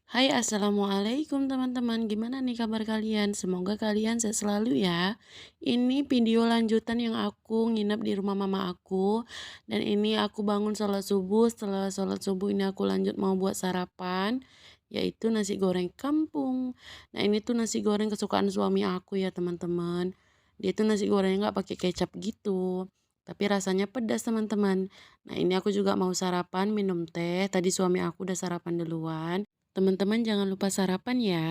Hai, assalamualaikum teman-teman. Gimana nih kabar kalian? Semoga kalian sehat selalu ya. Ini video lanjutan yang aku nginep di rumah mama aku. Dan ini aku bangun sholat subuh. Setelah sholat subuh ini aku lanjut mau buat sarapan. Yaitu nasi goreng kampung. Nah ini tuh nasi goreng kesukaan suami aku ya teman-teman. Dia tuh nasi gorengnya nggak pakai kecap gitu. Tapi rasanya pedas teman-teman. Nah ini aku juga mau sarapan minum teh. Tadi suami aku udah sarapan duluan. Teman-teman jangan lupa sarapan ya.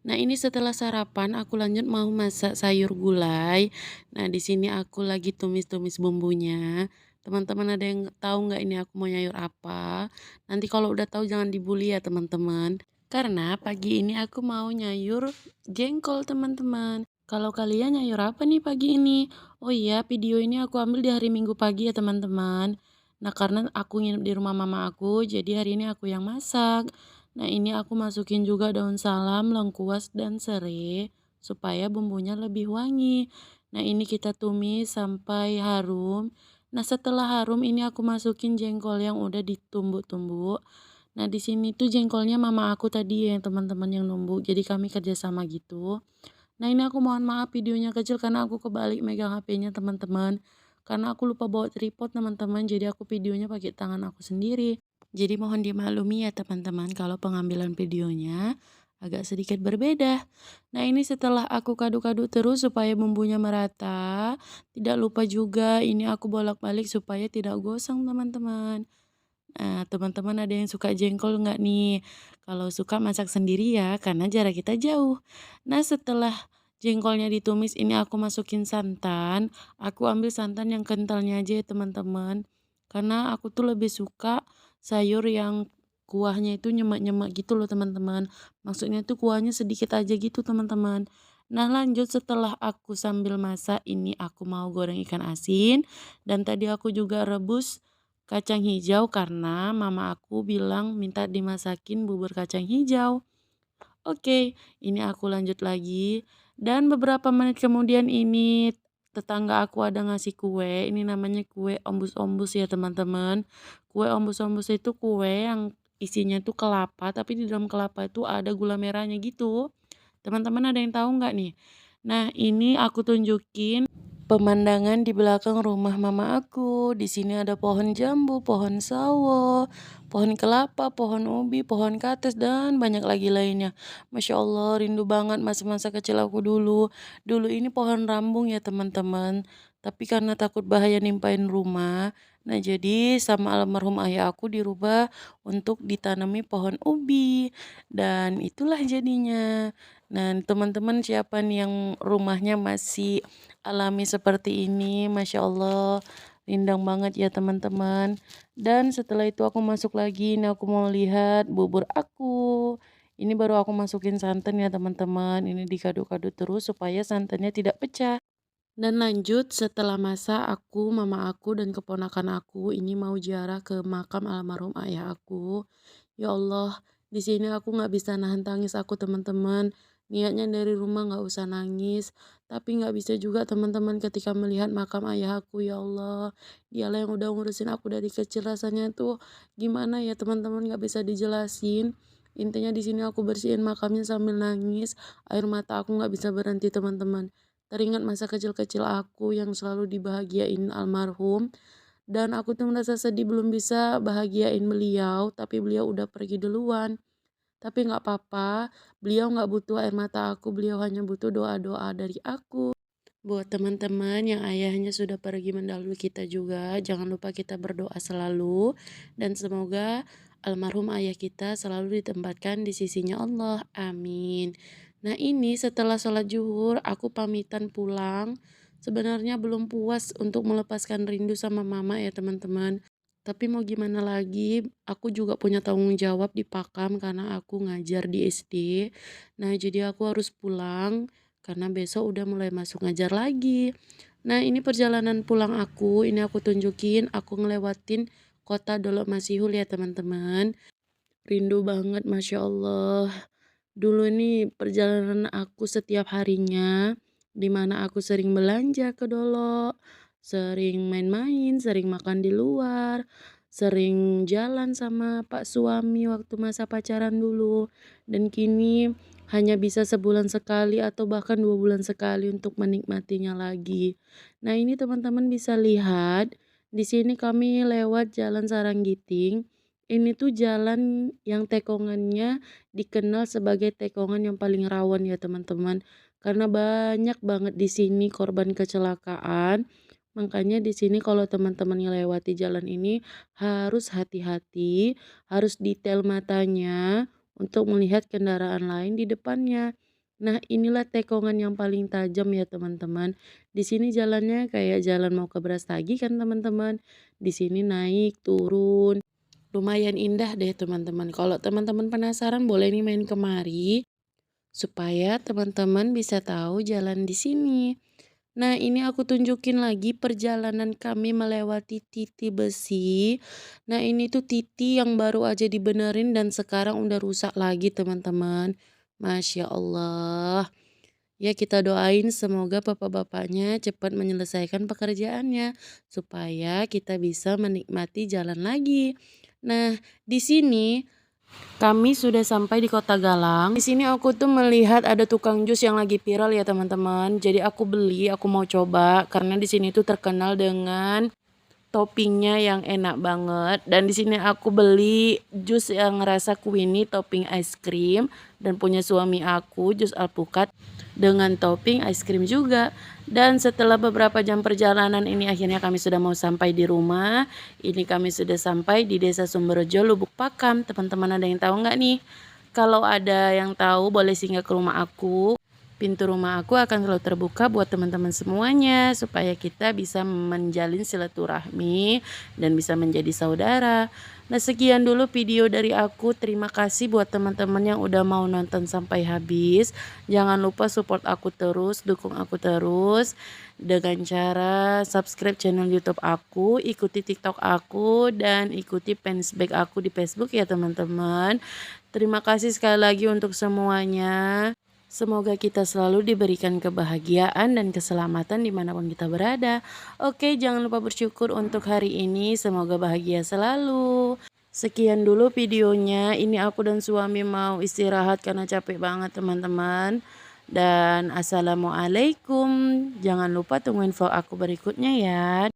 Nah, ini setelah sarapan aku lanjut mau masak sayur gulai. Nah, di sini aku lagi tumis-tumis bumbunya. Teman-teman ada yang tahu nggak ini aku mau nyayur apa? Nanti kalau udah tahu jangan dibully ya teman-teman. Karena pagi ini aku mau nyayur jengkol teman-teman. Kalau kalian nyayur apa nih pagi ini? Oh iya, video ini aku ambil di hari Minggu pagi ya teman-teman. Nah, karena aku nginep di rumah mama aku, jadi hari ini aku yang masak. Nah, ini aku masukin juga daun salam, lengkuas, dan serai supaya bumbunya lebih wangi. Nah, ini kita tumis sampai harum. Nah, setelah harum ini aku masukin jengkol yang udah ditumbuk-tumbuk. Nah, di sini tuh jengkolnya mama aku tadi yang teman-teman yang numbuk. Jadi kami kerjasama gitu. Nah, ini aku mohon maaf videonya kecil karena aku kebalik megang HP-nya teman-teman. Karena aku lupa bawa tripod teman-teman, jadi aku videonya pakai tangan aku sendiri. Jadi mohon dimaklumi ya teman-teman kalau pengambilan videonya agak sedikit berbeda. Nah, ini setelah aku kaduk-kaduk terus supaya bumbunya merata. Tidak lupa juga ini aku bolak-balik supaya tidak gosong teman-teman. Nah, teman-teman ada yang suka jengkol nggak nih? Kalau suka masak sendiri ya, karena jarak kita jauh. Nah, setelah jengkolnya ditumis, ini aku masukin santan. Aku ambil santan yang kentalnya aja ya teman-teman. Karena aku tuh lebih suka sayur yang kuahnya itu nyemek-nyemek gitu loh teman-teman. Maksudnya tuh kuahnya sedikit aja gitu teman-teman. Nah lanjut setelah aku sambil masak ini aku mau goreng ikan asin. Dan tadi aku juga rebus kacang hijau karena mama aku bilang minta dimasakin bubur kacang hijau. Oke, ini aku lanjut lagi. Dan beberapa menit kemudian ini tetangga aku ada ngasih kue. Ini namanya kue ombus-ombus ya teman-teman. Kue ombus-ombus itu kue yang isinya tuh kelapa, tapi di dalam kelapa itu ada gula merahnya gitu. Teman-teman ada yang tahu nggak nih? Nah, ini aku tunjukin pemandangan di belakang rumah mama aku. Di sini ada pohon jambu, pohon sawo, pohon kelapa, pohon ubi, pohon kates, dan banyak lagi lainnya. Masya Allah, rindu banget masa-masa kecil aku dulu. Dulu ini pohon rambung ya teman-teman. Tapi karena takut bahaya nimpain rumah, nah jadi sama almarhum ayah aku dirubah untuk ditanami pohon ubi. Dan itulah jadinya. Nah, teman-teman siapa nih yang rumahnya masih alami seperti ini, Masya Allah, rindang banget ya teman-teman. Dan setelah itu aku masuk lagi, ini aku mau lihat bubur aku. Ini baru aku masukin santan ya teman-teman, ini dikaduk-kaduk terus supaya santannya tidak pecah. Dan lanjut setelah masak aku, mama aku, dan keponakan aku ini mau ziarah ke makam almarhum ayah aku. Ya Allah, di sini aku nggak bisa nahan tangis aku teman-teman. Niatnya dari rumah nggak usah nangis, tapi nggak bisa juga teman-teman ketika melihat makam ayah aku. Ya Allah, dialah yang udah ngurusin aku dari kecil, rasanya tuh gimana ya teman-teman nggak bisa dijelasin. Intinya di sini aku bersihin makamnya sambil nangis, air mata aku nggak bisa berhenti teman-teman. Teringat masa kecil-kecil aku yang selalu dibahagiain almarhum. Dan aku tuh merasa sedih belum bisa bahagiain beliau, tapi beliau udah pergi duluan. Tapi nggak apa-apa, beliau nggak butuh air mata aku, beliau hanya butuh doa-doa dari aku. Buat teman-teman yang ayahnya sudah pergi mendahului kita juga, jangan lupa kita berdoa selalu. Dan semoga almarhum ayah kita selalu ditempatkan di sisinya Allah. Amin. Nah ini setelah sholat zuhur, aku pamitan pulang. Sebenarnya belum puas untuk melepaskan rindu sama mama ya teman-teman. Tapi mau gimana lagi, aku juga punya tanggung jawab di Pakam karena aku ngajar di SD. Nah, jadi aku harus pulang karena besok udah mulai masuk ngajar lagi. Nah, ini perjalanan pulang aku, ini aku tunjukin, aku ngelewatin kota Dolok Masihul ya teman-teman. Rindu banget, Masya Allah. Dulu ini perjalanan aku setiap harinya, di mana aku sering belanja ke Dolok, sering main-main, sering makan di luar, sering jalan sama pak suami waktu masa pacaran dulu, dan kini hanya bisa sebulan sekali atau bahkan 2 bulan sekali untuk menikmatinya lagi. Nah, ini teman-teman bisa lihat, di sini kami lewat Jalan Saranggiting. Ini tuh jalan yang tekongannya dikenal sebagai tekongan yang paling rawan ya teman-teman. Karena banyak banget di sini korban kecelakaan. Makanya di sini kalau teman-teman ngelewati jalan ini harus hati-hati, harus detail matanya untuk melihat kendaraan lain di depannya. Nah, inilah tekongan yang paling tajam ya teman-teman. Di sini jalannya kayak jalan mau ke Brastagi kan teman-teman. Di sini naik, turun. Lumayan indah deh teman-teman. Kalau teman-teman penasaran boleh nih main kemari supaya teman-teman bisa tahu jalan di sini. Nah, ini aku tunjukin lagi perjalanan kami melewati titi besi. Nah, ini tuh titi yang baru aja dibenerin dan sekarang udah rusak lagi teman-teman. Masya Allah. Ya, kita doain semoga bapak-bapaknya cepat menyelesaikan pekerjaannya supaya kita bisa menikmati jalan lagi. Nah, di sini kami sudah sampai di Kota Galang. Di sini aku tuh melihat ada tukang jus yang lagi viral ya teman-teman. Jadi aku beli, aku mau coba karena di sini tuh terkenal dengan toppingnya yang enak banget. Dan di sini aku beli jus yang rasa kuini topping es krim dan punya suami aku jus alpukat dengan topping es krim juga. Dan setelah beberapa jam perjalanan ini akhirnya kami sudah mau sampai di rumah. Ini kami sudah sampai di Desa Sumberjo, Lubuk Pakam. Teman-teman ada yang tahu nggak nih? Kalau ada yang tahu boleh singgah ke rumah aku. Pintu rumah aku akan selalu terbuka buat teman-teman semuanya supaya kita bisa menjalin silaturahmi dan bisa menjadi saudara. Nah, sekian dulu video dari aku. Terima kasih buat teman-teman yang udah mau nonton sampai habis. Jangan lupa support aku terus, dukung aku terus dengan cara subscribe channel YouTube aku, ikuti TikTok aku, dan ikuti fansbag aku di Facebook ya teman-teman. Terima kasih sekali lagi untuk semuanya. Semoga kita selalu diberikan kebahagiaan dan keselamatan dimanapun kita berada. Oke, jangan lupa bersyukur untuk hari ini. Semoga bahagia selalu. Sekian dulu videonya. Ini aku dan suami mau istirahat karena capek banget teman-teman. Dan assalamualaikum. Jangan lupa tungguin vlog aku berikutnya ya.